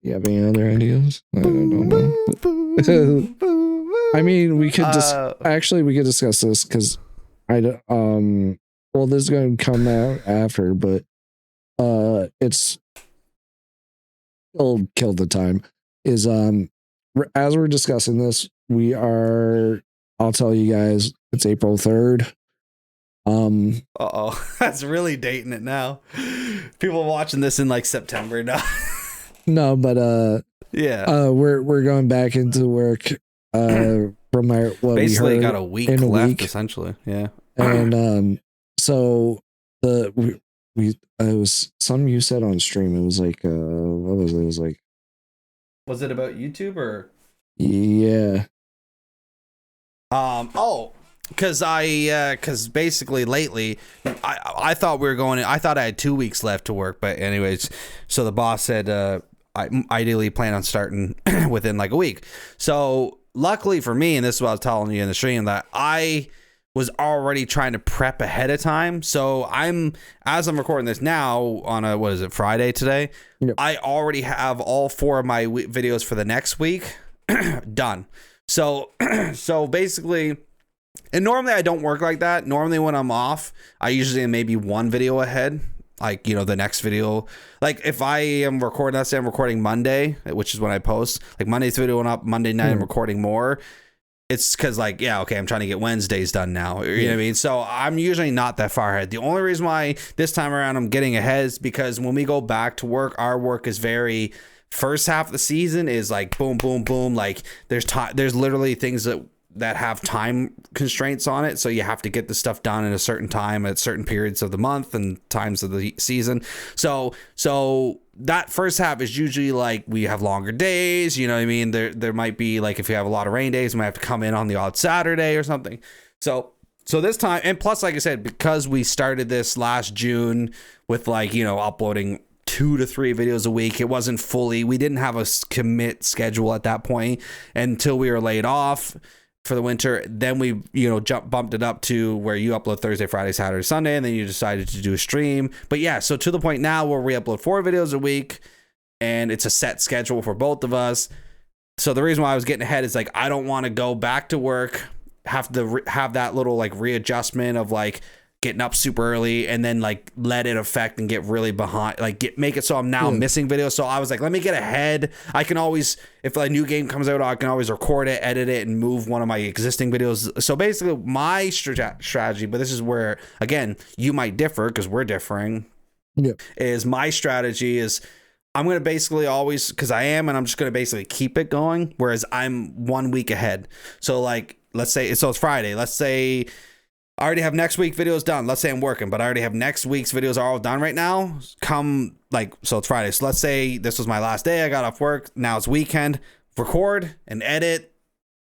you have any other ideas? I don't know. I mean, we could just we could discuss this because well, this is going to come out after, but it'll kill the time. Is as we're discussing this, I'll tell you guys it's April 3rd. That's really dating it now. People watching this in like September now. No, but we're going back into work from our basically we got a week left essentially. Yeah. And so it was something you said on stream. It was like what was it? It was like, was it about YouTube or? Yeah. Because basically lately I thought I had 2 weeks left to work, but anyways, so the boss said I ideally plan on starting within like a week. So luckily for me, and this is what I was telling you in the stream, that I was already trying to prep ahead of time. So as I'm recording this now on Friday today, yep. I already have all 4 of my videos for the next week done. So basically, and normally I don't work like that. Normally when I'm off, I usually am maybe 1 video ahead. Like, you know, the next video, like if I am recording, let's say I'm recording Monday, which is when I post, like Monday's video went up, Monday night I'm recording more. It's because like, yeah, okay, I'm trying to get Wednesdays done now. You know what I mean? So I'm usually not that far ahead. The only reason why this time around I'm getting ahead is because when we go back to work, our work is very, first half of the season is like boom, boom, boom. Like there's literally things that have time constraints on it, so you have to get the stuff done in a certain time at certain periods of the month and times of the season. So that first half is usually like we have longer days, you know what I mean? There might be like, if you have a lot of rain days, we might have to come in on the odd Saturday or something. So this time, and plus, like I said, because we started this last June with like, you know, uploading 2 to 3 videos a week, we didn't have a commit schedule at that point until we were laid off for the winter. Then we, you know, bumped it up to where you upload Thursday, Friday, Saturday, Sunday, and then you decided to do a stream. But yeah, so to the point now where we upload 4 videos a week and it's a set schedule for both of us. So the reason why I was getting ahead is like, I don't want to go back to work, have to have that little like readjustment of like getting up super early and then like let it affect and get really behind, like make it so I'm now missing videos. So I was like, let me get ahead. I can always, if a new game comes out, I can always record it, edit it, and move one of my existing videos. So basically my strategy, but this is where, again, you might differ because we're differing, is my strategy is I'm going to basically always, because I am, and I'm just going to basically keep it going, whereas I'm 1 week ahead. So like, let's say, so it's Friday. Let's say I already have next week videos done. Let's say I'm working, but I already have next week's videos are all done right now. So it's Friday. So let's say this was my last day. I got off work. Now it's weekend. Record and edit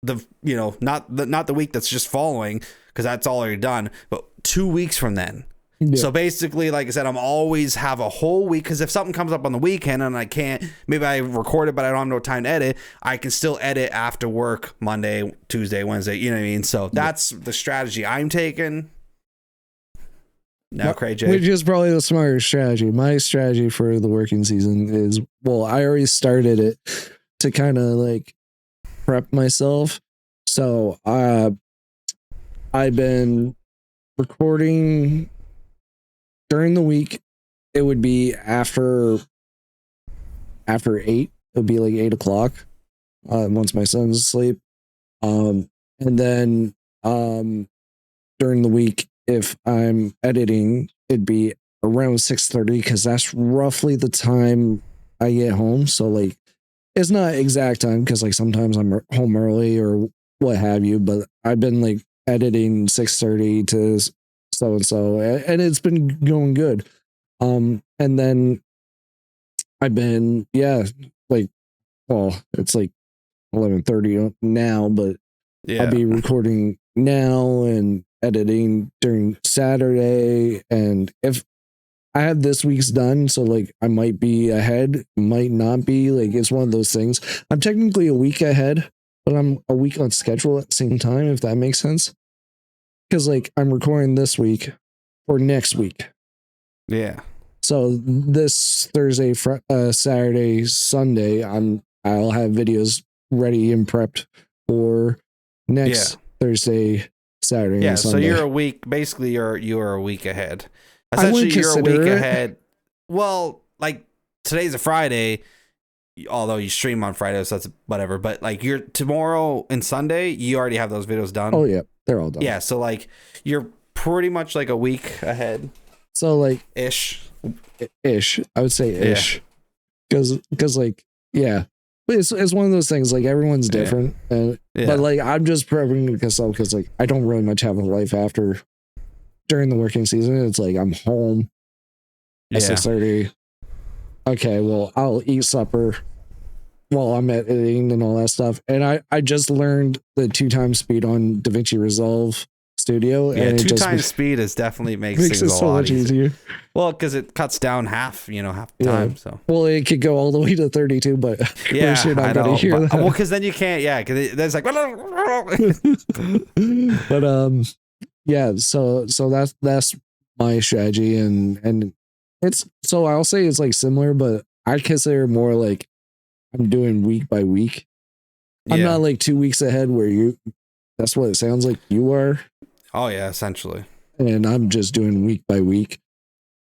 not the week that's just following, because that's already done, but 2 weeks from then. Yeah. So basically, like I said, I'm always have a whole week, because if something comes up on the weekend and I can't, maybe I record it, but I don't have no time to edit, I can still edit after work Monday, Tuesday, Wednesday, you know what I mean? So that's the strategy I'm taking. Now, CrayJayy. Which is probably the smarter strategy. My strategy for the working season is, well, I already started it to kind of like prep myself. So I've been recording during the week. It would be after 8. It would be like 8 o'clock once my son's asleep. And then during the week, if I'm editing, it'd be around 6:30, because that's roughly the time I get home. So like, it's not exact time, because like sometimes I'm home early or what have you, but I've been like editing 6:30 to so and so, and it's been going good. And then I've been like, well, it's like 11:30 now, but I'll be recording now and editing during Saturday. And if I have this week's done, so like I might be ahead, might not be, like it's one of those things. I'm technically a week ahead, but I'm a week on schedule at the same time, if that makes sense. Because like I'm recording this week or next week. Yeah. So this Thursday, Saturday, Sunday, I'll have videos ready and prepped for next Thursday, Saturday, and Sunday. So you're a week. Basically, you're a week ahead. Essentially, you're a week ahead. Well, like today's a Friday, although you stream on Friday, so that's whatever. But like you're tomorrow and Sunday, you already have those videos done. Oh yeah, they're all done. Yeah, so like you're pretty much like a week ahead. So like ish. I would say ish, because like but it's one of those things, like everyone's different, but like I'm just prepping myself, because like I don't really much have a life after during the working season. It's like I'm home at 6:30. Okay, well I'll eat supper while I'm editing and all that stuff. And I just learned the 2x speed on DaVinci Resolve Studio. Yeah, and 2x speed is definitely makes things it a so lot much easier. Well, because it cuts down half the time. So well, it could go all the way to 32, but you're not going to hear that. Well, because then you can't. Yeah, because there's like. But so that's my strategy, and it's, so I'll say it's like similar, but I consider more like I'm doing week by week. I'm not like 2 weeks ahead where that's what it sounds like you are. Oh yeah, essentially. And I'm just doing week by week.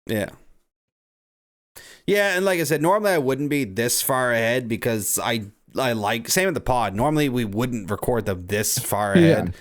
Yeah. Yeah, and like I said, normally I wouldn't be this far ahead, because I like, same with the pod. Normally we wouldn't record them this far ahead.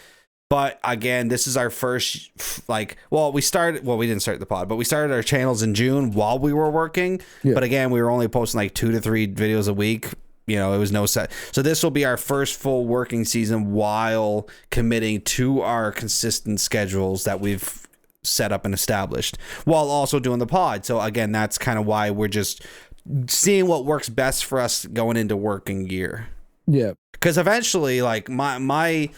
But again, this is our first, like, we didn't start the pod, but we started our channels in June while we were working. But again, we were only posting like 2 to 3 videos a week. It was no set. So this will be our first full working season while committing to our consistent schedules that we've set up and established, while also doing the pod. So again, that's kind of why we're just seeing what works best for us going into working year. Yeah. Because eventually, like my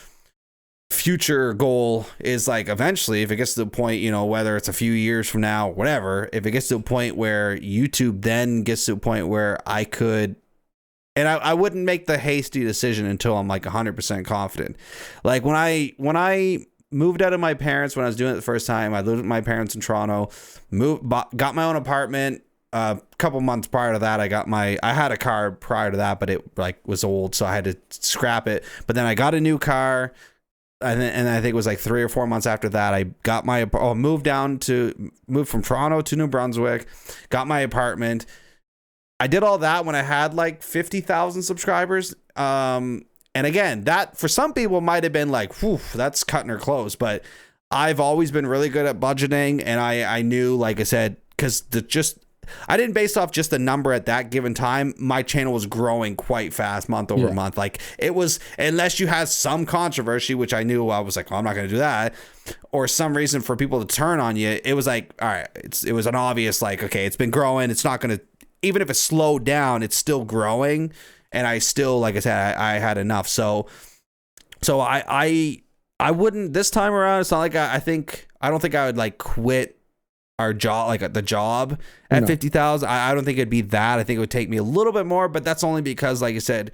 future goal is like, eventually, if it gets to the point, whether it's a few years from now, whatever, if it gets to a point where YouTube then gets to a point where I could, and I wouldn't make the hasty decision until I'm like 100% confident. Like when I moved out of my parents, when I was doing it the first time, I lived with my parents in Toronto, got my own apartment. A couple months prior to that, I had a car prior to that, but it like was old, so I had to scrap it. But then I got a new car, and I think it was like 3 or 4 months after that, I got moved from Toronto to New Brunswick, got my apartment. I did all that when I had like 50,000 subscribers. And again, that for some people might have been like, whew, that's cutting her close. But I've always been really good at budgeting. And I knew, like I said, because I didn't base off just the number at that given time. My channel was growing quite fast month over month. Like it was, unless you had some controversy, which I knew, I was like, well, I'm not going to do that, or some reason for people to turn on you. It was like, all right, it was an obvious, like, okay, it's been growing. It's not going to, even if it slowed down, it's still growing. And I still, like I said, I had enough. So I wouldn't this time around. It's not like I don't think I would like quit our job, like the job at 50,000. I don't think it'd be that. I think it would take me a little bit more, but that's only because, like I said,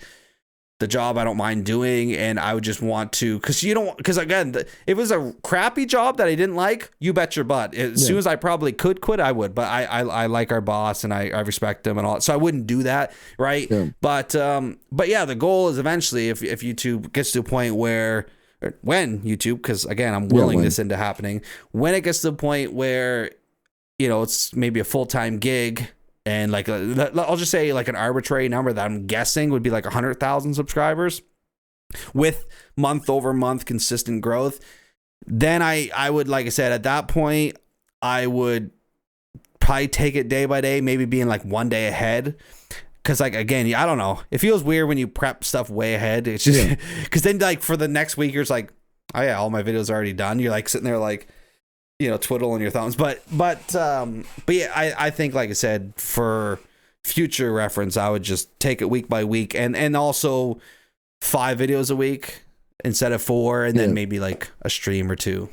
the job I don't mind doing, and I would just want to, because again, if it was a crappy job that I didn't like, you bet your butt, as soon as I probably could quit, I would. But I like our boss, and I respect him and all, so I wouldn't do that, right? But yeah, the goal is eventually, if YouTube gets to a point where, when YouTube, because again, I'm willing this into happening, when it gets to the point where, you know, it's maybe a full-time gig, and like I'll just say like an arbitrary number that I'm guessing would be like 100,000 subscribers with month over month consistent growth, then I would, like I said, at that point I would probably take it day by day, maybe being like one day ahead. Because, like, again, I don't know, it feels weird when you prep stuff way ahead. It's just because then, like, for the next week, you're just like, oh yeah, all my videos are already done. You're like sitting there like, you know, twiddling your thumbs. But yeah, I think, like I said, for future reference, I would just take it week by week, and also 5 videos a week instead of 4, and then maybe like a stream or 2.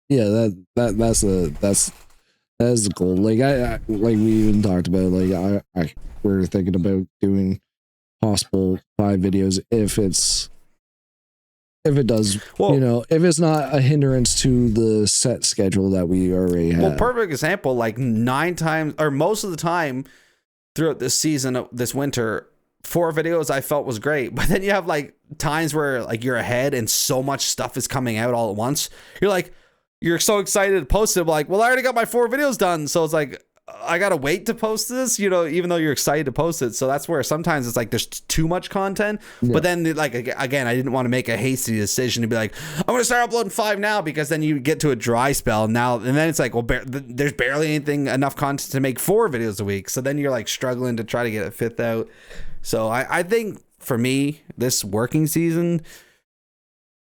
Yeah, that's the goal. Like like we even talked about, like we're thinking about doing possible 5 videos if it does, you know, if it's not a hindrance to the set schedule that we already have. Well, perfect example, like 9 times or most of the time throughout this season, this winter, 4 videos I felt was great. But then you have like times where like you're ahead and so much stuff is coming out all at once. You're so excited to post it. Like, well, I already got my 4 videos done. So it's like, I got to wait to post this, you know, even though you're excited to post it. So that's where sometimes it's like there's too much content. But then, like, again, I didn't want to make a hasty decision to be like, I'm going to start uploading 5 now, because then you get to a dry spell now. And then it's like, well, there's barely enough content to make 4 videos a week. So then you're like struggling to try to get a 5th out. So I think for me, this working season,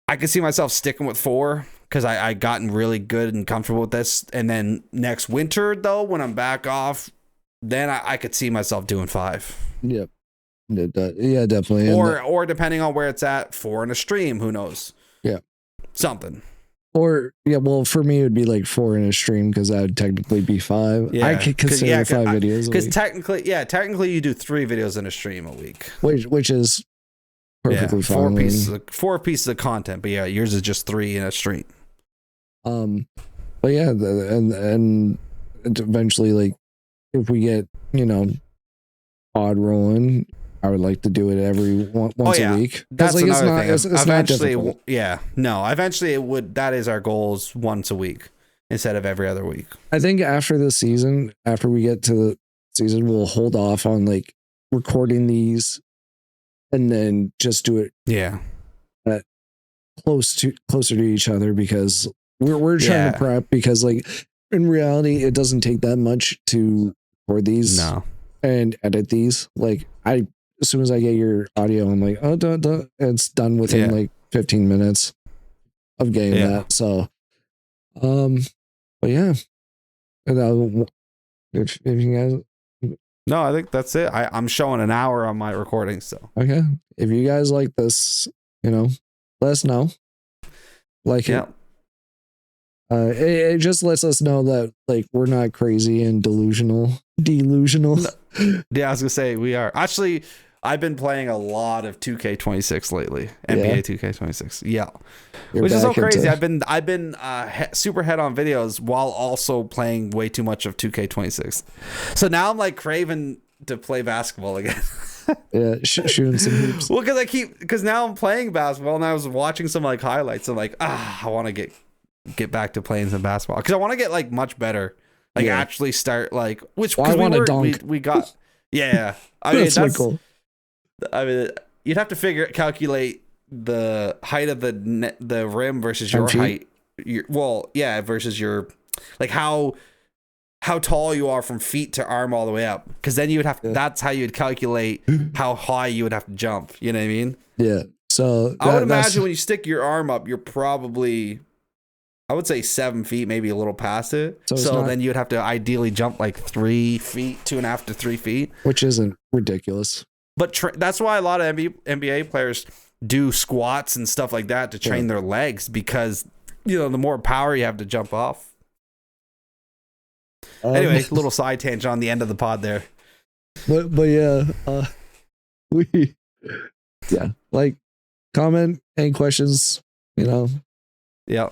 I could see myself sticking with 4. Because I gotten really good and comfortable with this. And then next winter, though, when I'm back off, then I could see myself doing 5. Yep. Yeah, definitely. Or depending on where it's at, 4 in a stream. Who knows? Yeah. Something. Or, yeah, well, for me, it would be like 4 in a stream, because that would technically be 5. Yeah, I could consider 5 videos a week. Because technically you do 3 videos in a stream a week. Which is perfectly fine. 4 pieces of content. But yeah, yours is just 3 in a stream. But yeah, and eventually, like, if we get, you know, odd rolling, I would like to do it every once a week. That's like, another thing. It's not difficult. Eventually it would. That is our goals, once a week instead of every other week. I think after the season, after we get to the season, we'll hold off on like recording these, and then just do it. Yeah. Closer to each other, because we're trying to prep, because like in reality it doesn't take that much to record these and edit these. Like as soon as I get your audio, I'm like, oh, it's done within like 15 minutes of getting that. So but yeah, if you guys, no, I think that's it. I'm showing an hour on my recording, so okay, if you guys like this, you know, let us know. Like it just lets us know that like we're not crazy and delusional. No. Yeah, I was gonna say we are. Actually, I've been playing a lot of 2K26 lately. NBA 2K26. Yeah. Which is so crazy. I've been super head on videos while also playing way too much of 2K26. So now I'm like craving to play basketball again. Yeah, shooting some hoops. Well, because now I'm playing basketball, and I was watching some like highlights. I'm like, I want to get back to playing some basketball, because I want to get like much better, like actually start like I want to dunk. We got I mean that's cool. I mean, you'd have to calculate the height of the rim versus your height. Versus your, like, how how tall you are from feet to arm all the way up, because then you would have that's how you'd calculate how high you would have to jump. You know what I mean? Yeah. So I would imagine when you stick your arm up, you're probably, I would say 7 feet, maybe a little past it. So then you'd have to ideally jump like 3 feet, 2.5 to 3 feet, which isn't ridiculous. But that's why a lot of NBA players do squats and stuff like that to train their legs, because the more power you have to jump off. Anyway, little side tangent on the end of the pod there. But yeah, like, comment any questions, Yeah.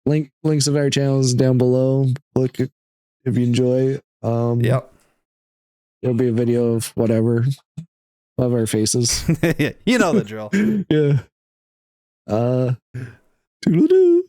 Links of our channels down below. Look if you enjoy. Yep. There'll be a video of whatever of our faces. You know the drill. Yeah. Toodle-doo.